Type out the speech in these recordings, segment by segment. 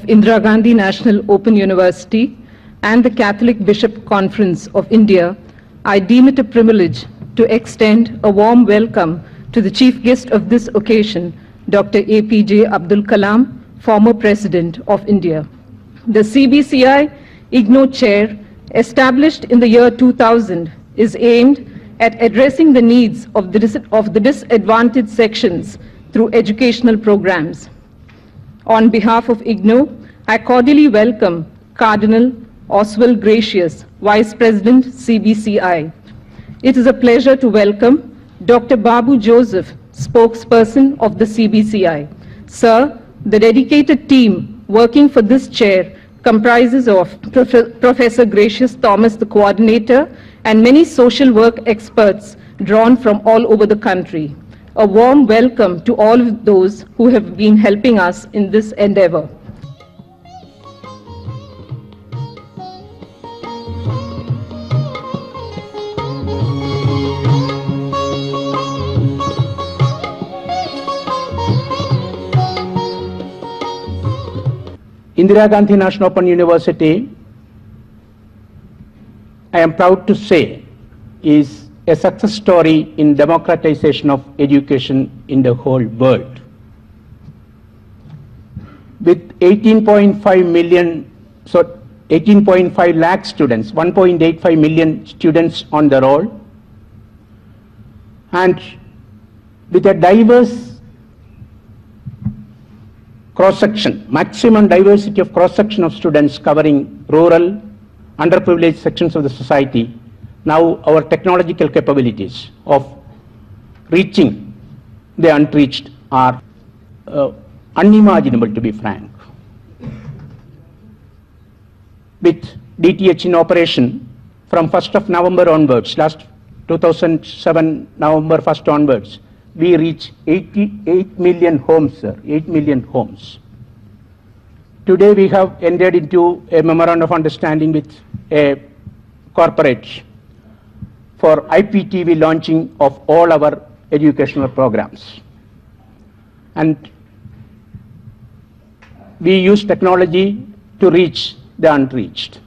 Indira Gandhi National Open University, and the Catholic Bishop Conference of India, I deem it a privilege to extend a warm welcome to the chief guest of this occasion, Dr. A.P.J. Abdul Kalam, former President of India. The CBCI IGNU Chair, established in the year 2000, is aimed at addressing the needs of the disadvantaged sections through educational programs. On behalf of IGNU, I cordially welcome Cardinal Oswald Gracious, Vice President, CBCI. It is a pleasure to welcome Dr. Babu Joseph, spokesperson of the CBCI. Sir, the dedicated team working for this chair comprises of Professor Gracious Thomas, the coordinator, and many social work experts drawn from all over the country. A warm welcome to all of those who have been helping us in this endeavor. Indira Gandhi National Open University, I am proud to say, is a success story in democratization of education in the whole world. With 18.5 lakh students, 1.85 million students on the roll, and with a diverse cross-section, maximum diversity of cross-section of students covering rural, underprivileged sections of the society. Now our technological capabilities of reaching the unreached are unimaginable, to be frank. With DTH in operation from 1st of November onwards, last 2007 November 1st onwards, we reach 88 million homes, sir, 8 million homes. Today we have entered into a memorandum of understanding with a corporate for IPTV launching of all our educational programs. And we use technology to reach the unreached.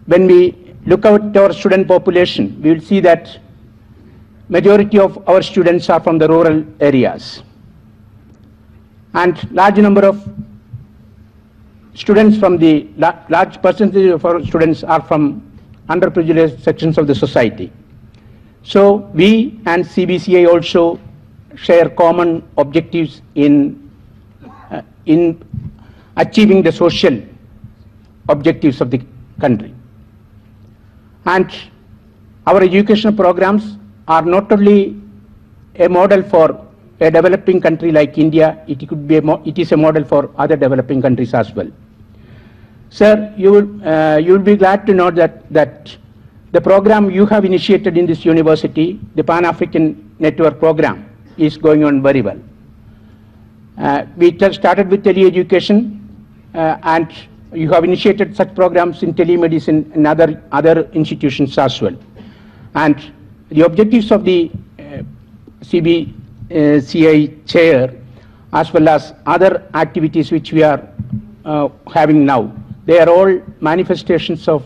When we look at our student population, we will see that majority of our students are from the rural areas, and large number of students from the large percentage of our students are from underprivileged sections of the society. So we and CBCI also share common objectives in achieving the social objectives of the country. And our educational programs are not only a model for a developing country like India, it is a model for other developing countries as well. Sir, you will be glad to know that the program you have initiated in this university, the Pan-African Network program, is going on very well. We just started with tele-education, and you have initiated such programs in telemedicine and other institutions as well. And the objectives of the CBCI chair, as well as other activities which we are having now, they are all manifestations of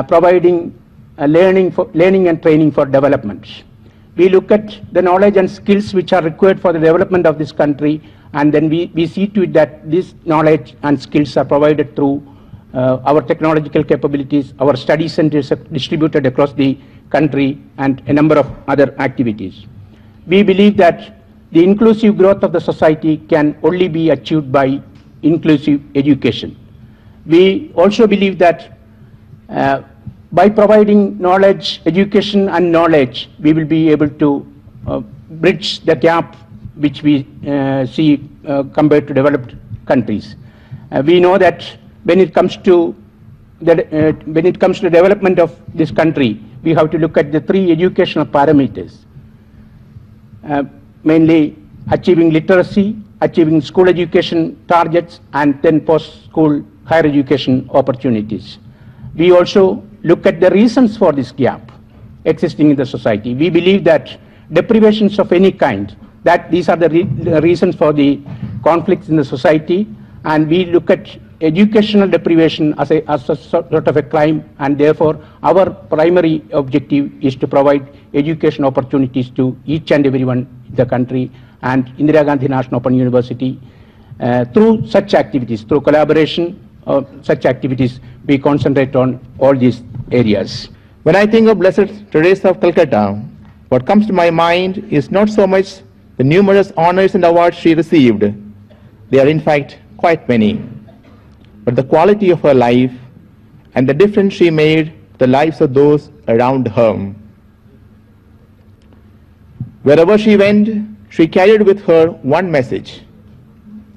providing learning and training for development. We look at the knowledge and skills which are required for the development of this country, and then we see to it that this knowledge and skills are provided through our technological capabilities, our study centers are distributed across the country, and a number of other activities. We believe that the inclusive growth of the society can only be achieved by inclusive education. We also believe that by providing knowledge, education and knowledge, we will be able to bridge the gap which we see compared to developed countries. We know that when it comes to the development of this country, we have to look at the three educational parameters, mainly achieving literacy, achieving school education targets, and then post-school higher education opportunities. We also look at the reasons for this gap existing in the society. We believe that deprivations of any kind, that these are the reasons for the conflicts in the society, and we look at educational deprivation as a sort of a crime, and therefore our primary objective is to provide education opportunities to each and everyone in the country. And Indira Gandhi National Open University, through such activities, through collaboration, such activities, we concentrate on all these areas. When I think of Blessed Teresa of Calcutta, what comes to my mind is not so much the numerous honors and awards she received. They are in fact quite many. But the quality of her life and the difference she made to the lives of those around her. Wherever she went, she carried with her one message,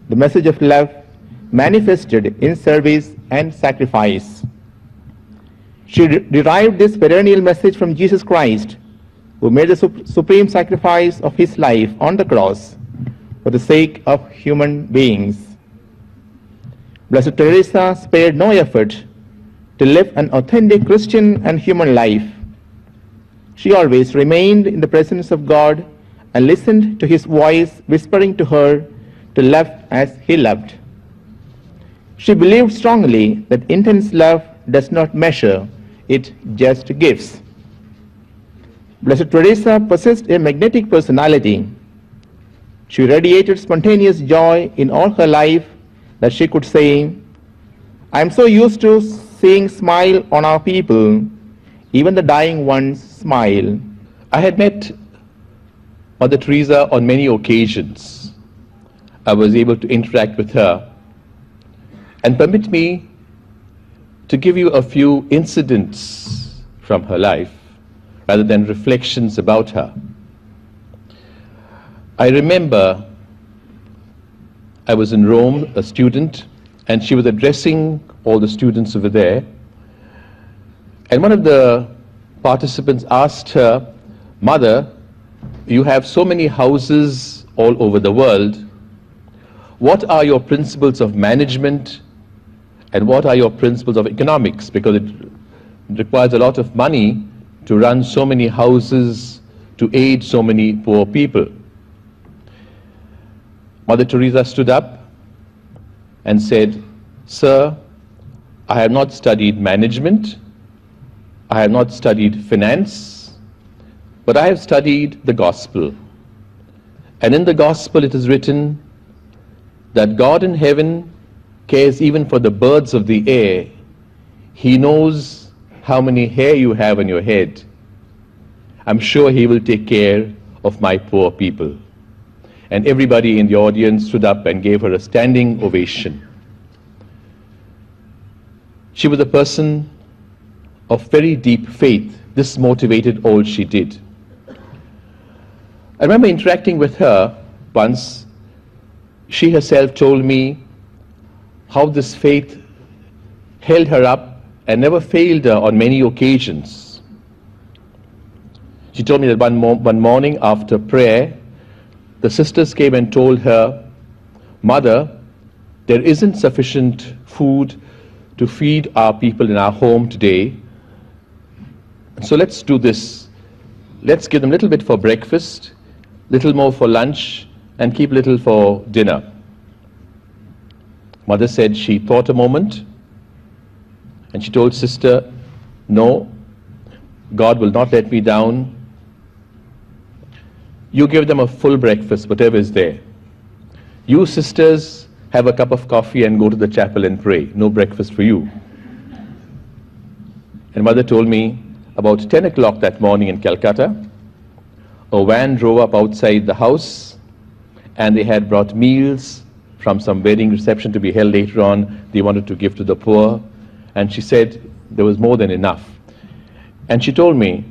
the message of love manifested in service and sacrifice. She derived this perennial message from Jesus Christ, who made the supreme sacrifice of his life on the cross for the sake of human beings. Blessed Teresa spared no effort to live an authentic Christian and human life. She always remained in the presence of God and listened to his voice whispering to her to love as he loved. She believed strongly that intense love does not measure, it just gives. Blessed Teresa possessed a magnetic personality. She radiated spontaneous joy in all her life that she could say, "I am so used to seeing smile on our people, even the dying ones smile." I had met Mother Teresa on many occasions. I was able to interact with her. And permit me to give you a few incidents from her life rather than reflections about her. I remember I was in Rome, a student, and she was addressing all the students over there. And one of the participants asked her, "Mother, you have so many houses all over the world. What are your principles of management and what are your principles of economics? Because it requires a lot of money to run so many houses, to aid so many poor people." Mother Teresa stood up and said, "Sir, I have not studied management, I have not studied finance, but I have studied the gospel. And in the gospel it is written that God in heaven cares even for the birds of the air. He knows how many hair you have on your head. I'm sure he will take care of my poor people." And everybody in the audience stood up and gave her a standing ovation. She was a person of very deep faith. This motivated all she did. I remember interacting with her once. She herself told me how this faith held her up and never failed her on many occasions. She told me that one morning after prayer, the sisters came and told her, "Mother, there isn't sufficient food to feed our people in our home today. So let's do this. Let's give them a little bit for breakfast, little more for lunch, and keep little for dinner." Mother said she thought a moment and she told sister, "No, God will not let me down. You give them a full breakfast, whatever is there. You sisters have a cup of coffee and go to the chapel and pray. No breakfast for you." And Mother told me about 10 o'clock that morning in Calcutta, a van drove up outside the house and they had brought meals from some wedding reception to be held later on. They wanted to give to the poor. And she said there was more than enough. And she told me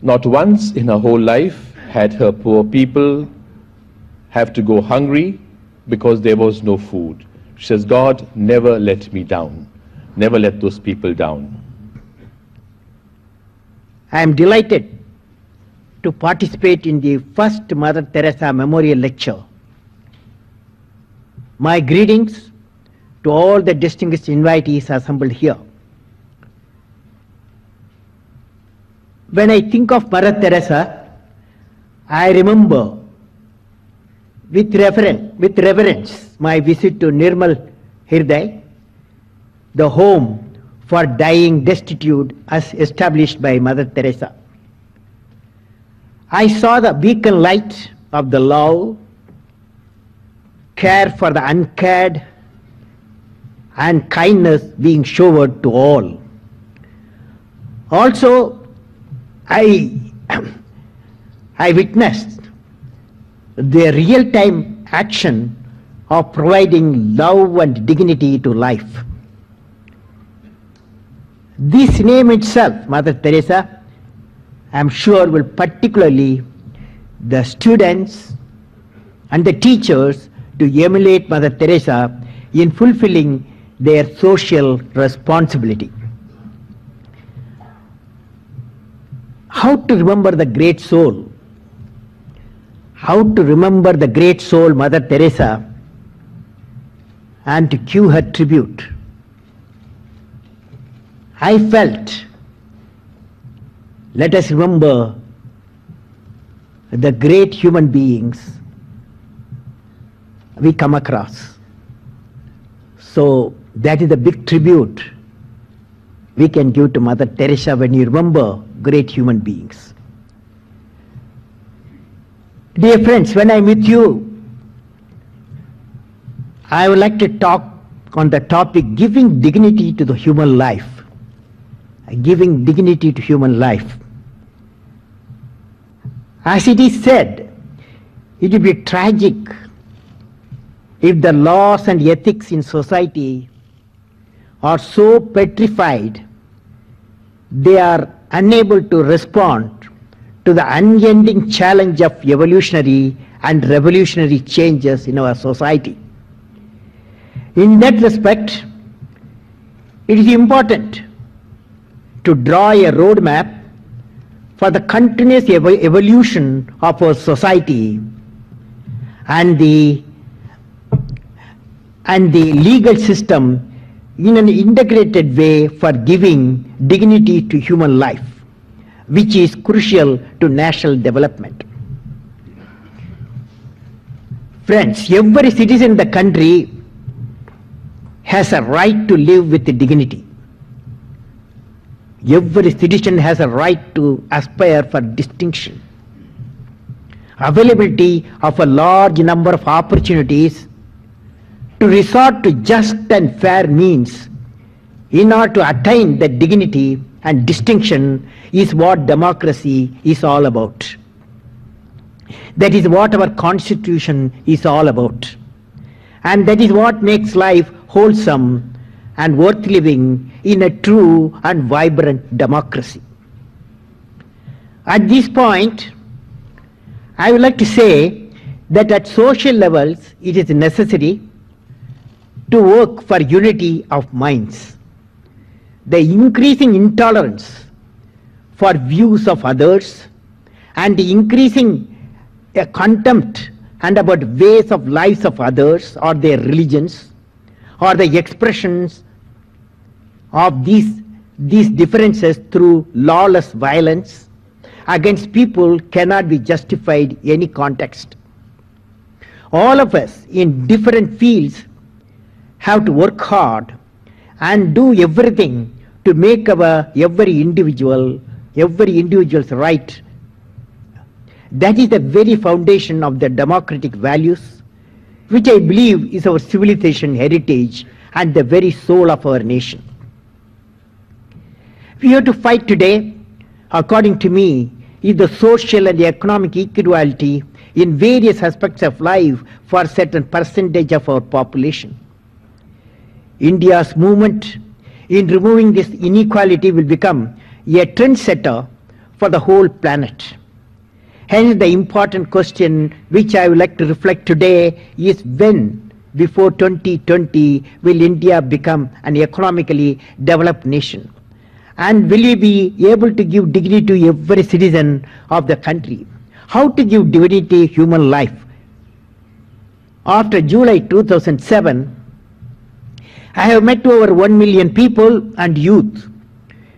not once in her whole life had her poor people have to go hungry because there was no food. She says, "God never let me down, never let those people down." I am delighted to participate in the first Mother Teresa Memorial Lecture. My greetings to all the distinguished invitees assembled here. When I think of Mother Teresa, I remember with reverence, my visit to Nirmal Hirday, the home for dying destitute as established by Mother Teresa. I saw the beacon light of the love, care for the uncared, and kindness being showered to all. Also, I witnessed the real-time action of providing love and dignity to life. This name itself, Mother Teresa, I am sure will particularly the students and the teachers to emulate Mother Teresa in fulfilling their social responsibility. How to remember the great soul? How to remember the great soul Mother Teresa and to give her tribute? I felt, let us remember the great human beings we come across. So that is a big tribute we can give to Mother Teresa when you remember great human beings. Dear friends, when I'm with you, I would like to talk on the topic giving dignity to the human life. Giving dignity to human life. As it is said, it would be tragic if the laws and ethics in society are so petrified they are unable to respond to the unending challenge of evolutionary and revolutionary changes in our society. In that respect, it is important to draw a roadmap for the continuous evolution of our society and the legal system in an integrated way for giving dignity to human life, which is crucial to national development. Friends, every citizen in the country has a right to live with dignity. Every citizen has a right to aspire for distinction. Availability of a large number of opportunities to resort to just and fair means in order to attain that dignity and distinction is what democracy is all about. That is what our Constitution is all about. And that is what makes life wholesome and worth living in a true and vibrant democracy. At this point, I would like to say that at social levels it is necessary to work for unity of minds. The increasing intolerance for views of others and the increasing contempt and about ways of lives of others or their religions or the expressions of these differences through lawless violence against people cannot be justified in any context. All of us in different fields have to work hard and do everything to make our every individual's right. That is the very foundation of the democratic values, which I believe is our civilization heritage and the very soul of our nation. We have to fight today, according to me, is the social and economic equality in various aspects of life for a certain percentage of our population. India's movement in removing this inequality will become a trendsetter for the whole planet. Hence, the important question which I would like to reflect today is when, before 2020, will India become an economically developed nation? And will we be able to give dignity to every citizen of the country? How to give dignity to human life? After July 2007, I have met over 1 million people and youth,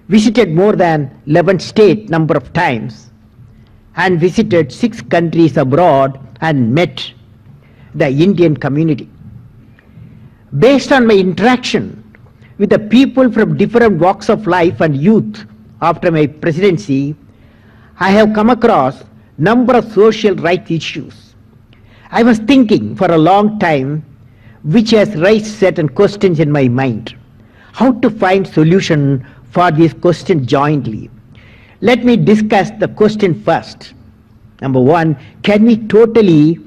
visited more than 11 states number of times, and visited 6 countries abroad and met the Indian community. Based on my interaction with the people from different walks of life and youth after my presidency, I have come across number of social rights issues. I was thinking for a long time, which has raised certain questions in my mind. How to find solution for these questions jointly? Let me discuss the question first. Number one, can we totally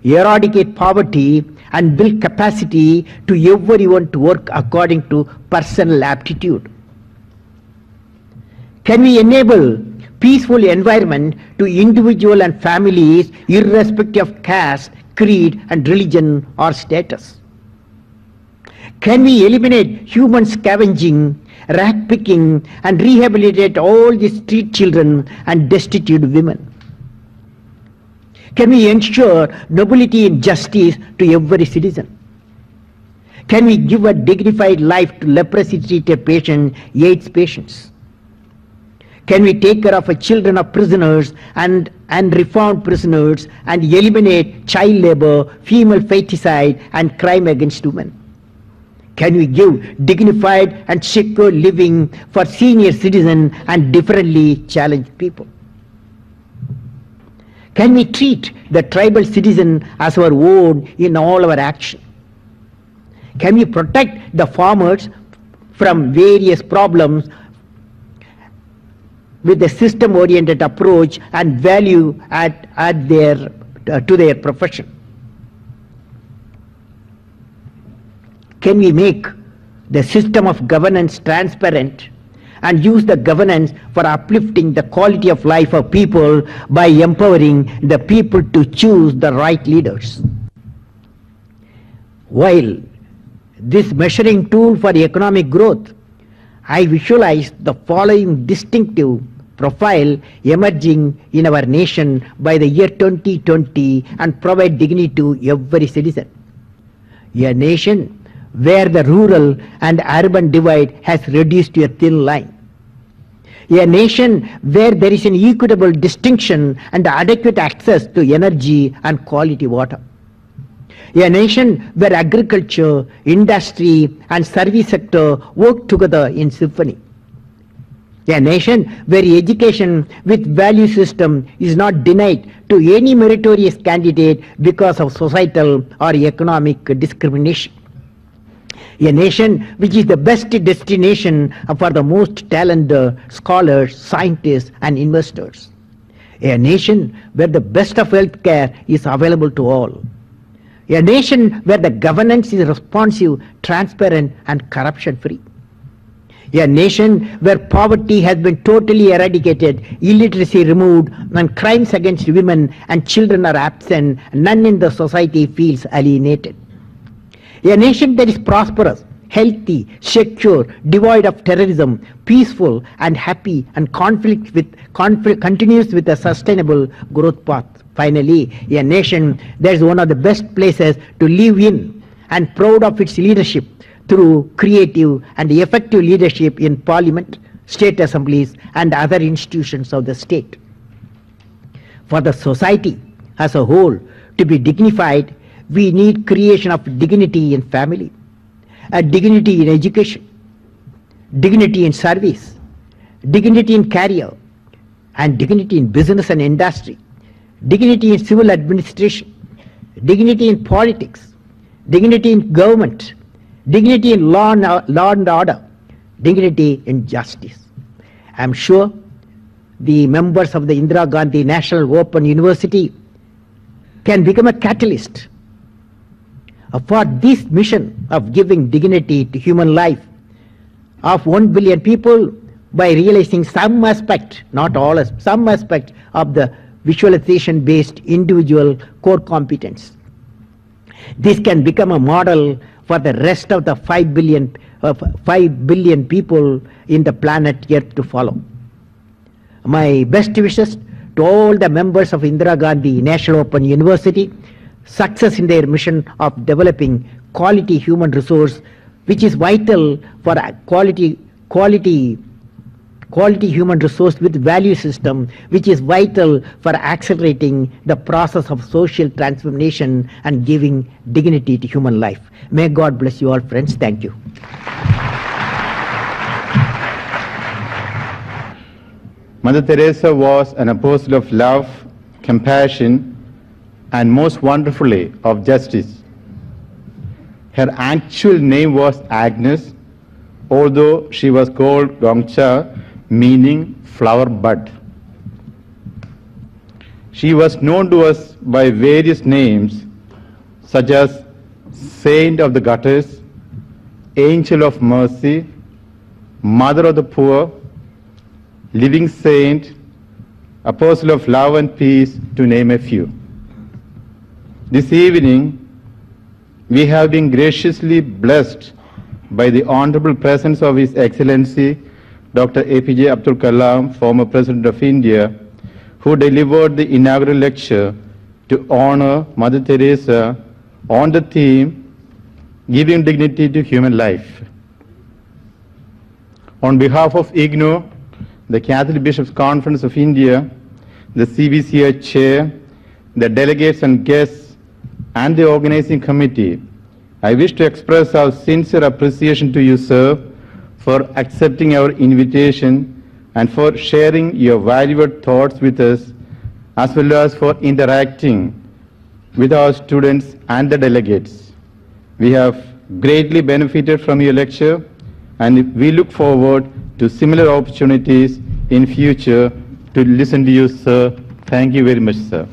eradicate poverty and build capacity to everyone to work according to personal aptitude? Can we enable peaceful environment to individual and families irrespective of caste, creed and religion or status? Can we eliminate human scavenging, rat picking and rehabilitate all the street children and destitute women? Can we ensure nobility and justice to every citizen? Can we give a dignified life to leprosy-treated patients, AIDS patients? Can we take care of the children of prisoners and reformed prisoners and eliminate child labor, female feticide and crime against women? Can we give dignified and secure living for senior citizens and differently challenged people? Can we treat the tribal citizen as our own in all our action? Can we protect the farmers from various problems with a system-oriented approach and value to their profession? Can we make the system of governance transparent and use the governance for uplifting the quality of life of people by empowering the people to choose the right leaders? While this measuring tool for economic growth, I visualize the following distinctive profile emerging in our nation by the year 2020 and provide dignity to every citizen. A nation where the rural and urban divide has reduced to a thin line. A nation where there is an equitable distinction and adequate access to energy and quality water. A nation where agriculture, industry and service sector work together in symphony. A nation where education with value system is not denied to any meritorious candidate because of societal or economic discrimination. A nation which is the best destination for the most talented scholars, scientists and investors. A nation where the best of health care is available to all. A nation where the governance is responsive, transparent and corruption free. A nation where poverty has been totally eradicated, illiteracy removed and crimes against women and children are absent, none in the society feels alienated. A nation that is prosperous, healthy, secure, devoid of terrorism, peaceful and happy and continues with a sustainable growth path. Finally, a nation that is one of the best places to live in and proud of its leadership through creative and effective leadership in parliament, state assemblies and other institutions of the state. For the society as a whole to be dignified, we need creation of dignity in family, a dignity in education, dignity in service, dignity in career, and dignity in business and industry, dignity in civil administration, dignity in politics, dignity in government, dignity in law and order, dignity in justice. I am sure the members of the Indira Gandhi National Open University can become a catalyst for this mission of giving dignity to human life of 1 billion people by realizing some aspect, not all, some aspect of the visualization-based individual core competence. This can become a model for the rest of the 5 billion people in the planet Earth to follow. My best wishes to all the members of Indira Gandhi National Open University, success in their mission of developing quality human resource, which is vital for quality quality human resource with value system, which is vital for accelerating the process of social transformation and giving dignity to human life. May God bless you all, friends. Thank you. Mother Teresa was an apostle of love, compassion, and most wonderfully of justice. Her actual name was Agnes, although she was called Gongcha, meaning flower bud. She was known to us by various names such as Saint of the Gutters, Angel of Mercy, Mother of the Poor, Living Saint, Apostle of Love and Peace, to name a few. This evening, we have been graciously blessed by the honorable presence of His Excellency Dr. A.P.J. Abdul Kalam, former President of India, who delivered the inaugural lecture to honor Mother Teresa on the theme, Giving Dignity to Human Life. On behalf of IGNU, the Catholic Bishops' Conference of India, the CBCI Chair, the delegates and guests, and the organizing committee, I wish to express our sincere appreciation to you, sir, for accepting our invitation and for sharing your valuable thoughts with us, as well as for interacting with our students and the delegates. We have greatly benefited from your lecture, and we look forward to similar opportunities in future to listen to you, sir. Thank you very much, sir.